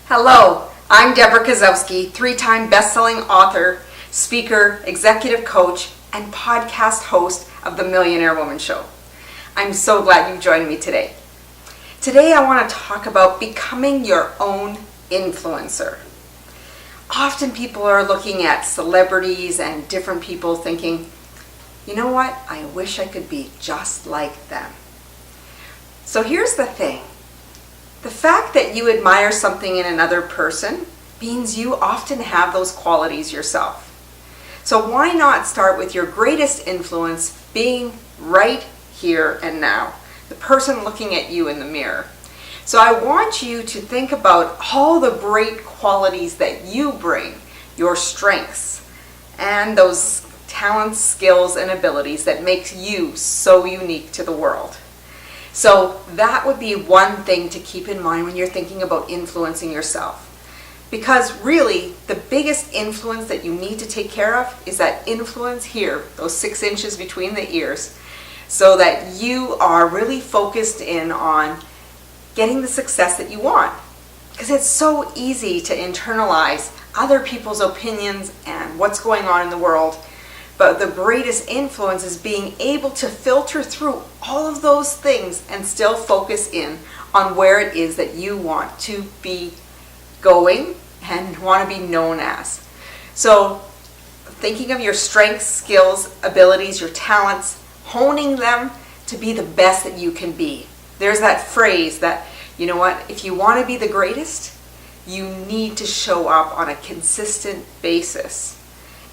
Hello, I'm Debra Kasowski, 3-time best-selling author, speaker, executive coach, and podcast host of The Millionaire Woman Show. I'm so glad you joined me today. Today I want to talk about becoming your own influencer. Often people are looking at celebrities and different people thinking, you know what, I wish I could be just like them. So here's the thing. The fact that you admire something in another person means you often have those qualities yourself. So why not start with your greatest influence being right here and now, the person looking at you in the mirror. So I want you to think about all the great qualities that you bring, your strengths, and those talents, skills, and abilities that makes you so unique to the world. So that would be one thing to keep in mind when you're thinking about influencing yourself. Because really, the biggest influence that you need to take care of is that influence here, those 6 inches between the ears, so that you are really focused in on getting the success that you want. Because it's so easy to internalize other people's opinions and what's going on in the world. But the greatest influence is being able to filter through all of those things and still focus in on where it is that you want to be going and want to be known as. So thinking of your strengths, skills, abilities, your talents, honing them to be the best that you can be. There's that phrase that, you know what, if you want to be the greatest, you need to show up on a consistent basis.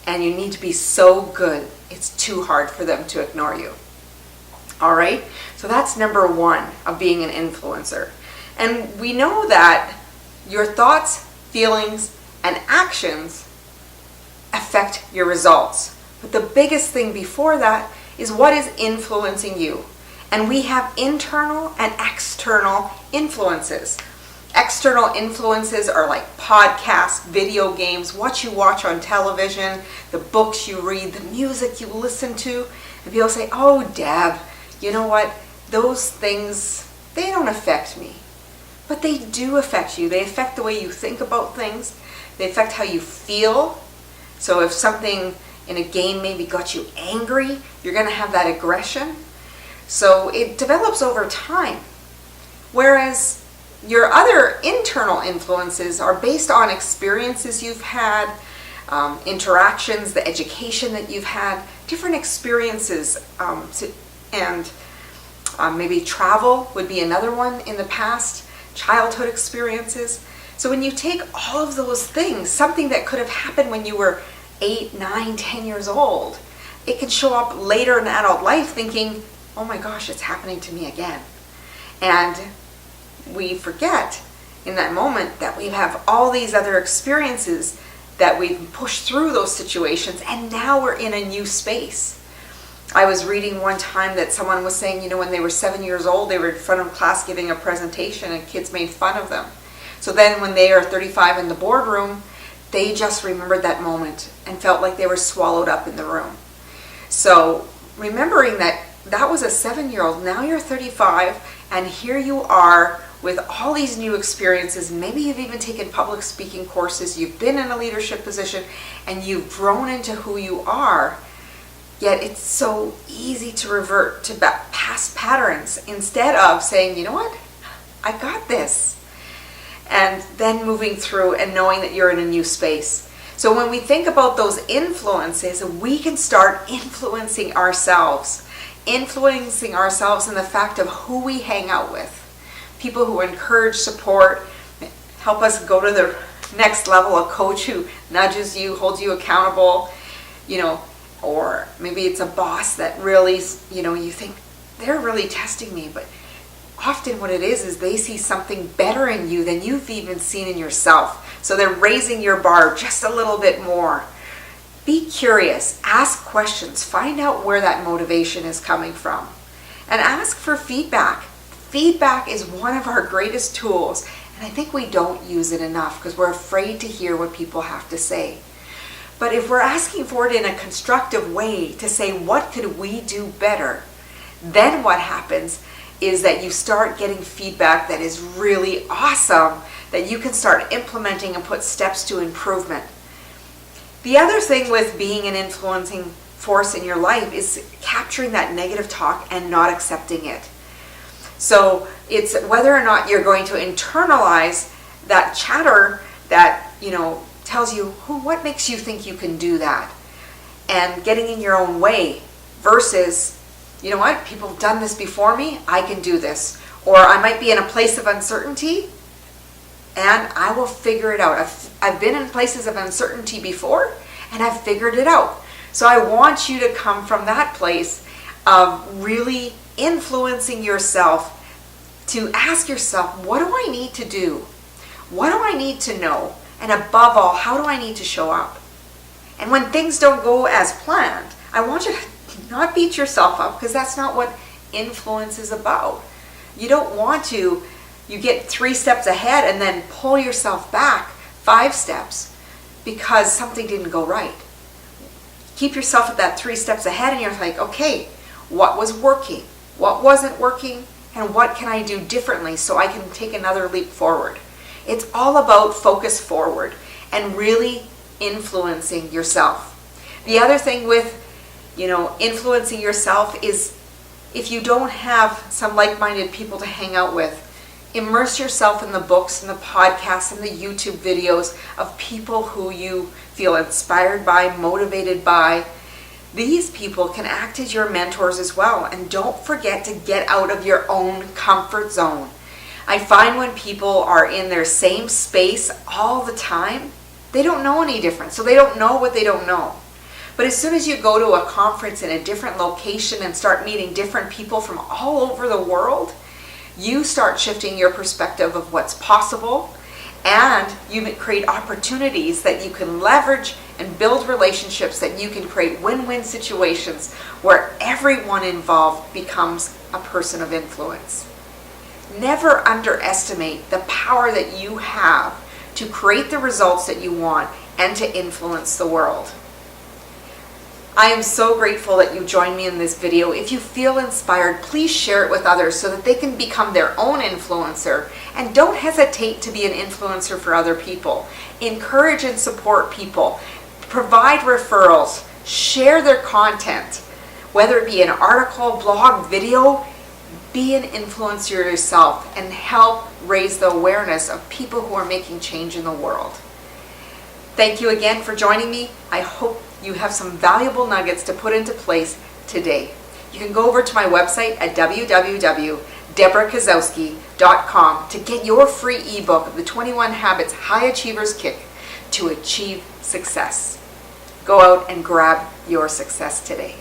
And you need to be so good, it's too hard for them to ignore you. All right? So that's number 1 of being an influencer. And we know that your thoughts, feelings, and actions affect your results. But the biggest thing before that is what is influencing you. And we have internal and external influences. External influences are like podcasts, video games, what you watch on television, the books you read, the music you listen to. And people say, oh, Deb, you know what? Those things, they don't affect me. But they do affect you. They affect the way you think about things. They affect how you feel. So if something in a game maybe got you angry, you're going to have that aggression. So it develops over time. Whereas your other internal influences are based on experiences you've had, interactions, the education that you've had, different experiences, and maybe travel would be another one in the past, childhood experiences. So when you take all of those things, something that could have happened when you were 8, 9, 10 years old, it can show up later in adult life thinking, oh my gosh, it's happening to me again. And we forget in that moment that we have all these other experiences that we've pushed through those situations, and now we're in a new space. I was reading one time that someone was saying, you know, when they were 7 years old, they were in front of class giving a presentation and kids made fun of them. So then when they are 35 in the boardroom, they just remembered that moment and felt like they were swallowed up in the room. So remembering that that was a 7-year-old, now you're 35, and here you are with all these new experiences. Maybe you've even taken public speaking courses, you've been in a leadership position, and you've grown into who you are. Yet it's so easy to revert to past patterns instead of saying, you know what, I got this. And then moving through and knowing that you're in a new space. So when we think about those influences, we can start influencing ourselves. Influencing ourselves in the fact of who we hang out with. People who encourage, support, help us go to the next level, a coach who nudges you, holds you accountable, you know, or maybe it's a boss that really, you know, you think they're really testing me, but often what it is they see something better in you than you've even seen in yourself. So they're raising your bar just a little bit more. Be curious, ask questions, find out where that motivation is coming from, and ask for feedback. Feedback is one of our greatest tools, and I think we don't use it enough because we're afraid to hear what people have to say. But if we're asking for it in a constructive way to say, what could we do better? Then what happens is that you start getting feedback that is really awesome, that you can start implementing and put steps to improvement. The other thing with being an influencing force in your life is capturing that negative talk and not accepting it. So it's whether or not you're going to internalize that chatter that, tells you, what makes you think you can do that? And getting in your own way versus, you know what, people have done this before me, I can do this. Or I might be in a place of uncertainty and I will figure it out. I've been in places of uncertainty before and I've figured it out. So I want you to come from that place of really influencing yourself to ask yourself, what do I need to do? What do I need to know? And above all, how do I need to show up? And when things don't go as planned, I want you to not beat yourself up, because that's not what influence is about. You don't want to, you get 3 steps ahead and then pull yourself back 5 steps because something didn't go right. Keep yourself at that 3 steps ahead and you're like, okay, what was working? What wasn't working? And what can I do differently so I can take another leap forward? It's all about focus forward and really influencing yourself. The other thing with, influencing yourself is if you don't have some like-minded people to hang out with, immerse yourself in the books and the podcasts and the YouTube videos of people who you feel inspired by, motivated by. These people can act as your mentors as well. And don't forget to get out of your own comfort zone. I find when people are in their same space all the time, they don't know any different. So they don't know what they don't know. But as soon as you go to a conference in a different location and start meeting different people from all over the world, you start shifting your perspective of what's possible, and you create opportunities that you can leverage and build relationships that you can create win-win situations where everyone involved becomes a person of influence. Never underestimate the power that you have to create the results that you want and to influence the world. I am so grateful that you joined me in this video. If you feel inspired, please share it with others so that they can become their own influencer. And don't hesitate to be an influencer for other people. Encourage and support people. Provide referrals. Share their content. Whether it be an article, blog, video, be an influencer yourself and help raise the awareness of people who are making change in the world. Thank you again for joining me. I hope you have some valuable nuggets to put into place today. You can go over to my website at www.debrakasowski.com to get your free ebook of the 21 Habits High Achievers Kick to achieve success. Go out and grab your success today.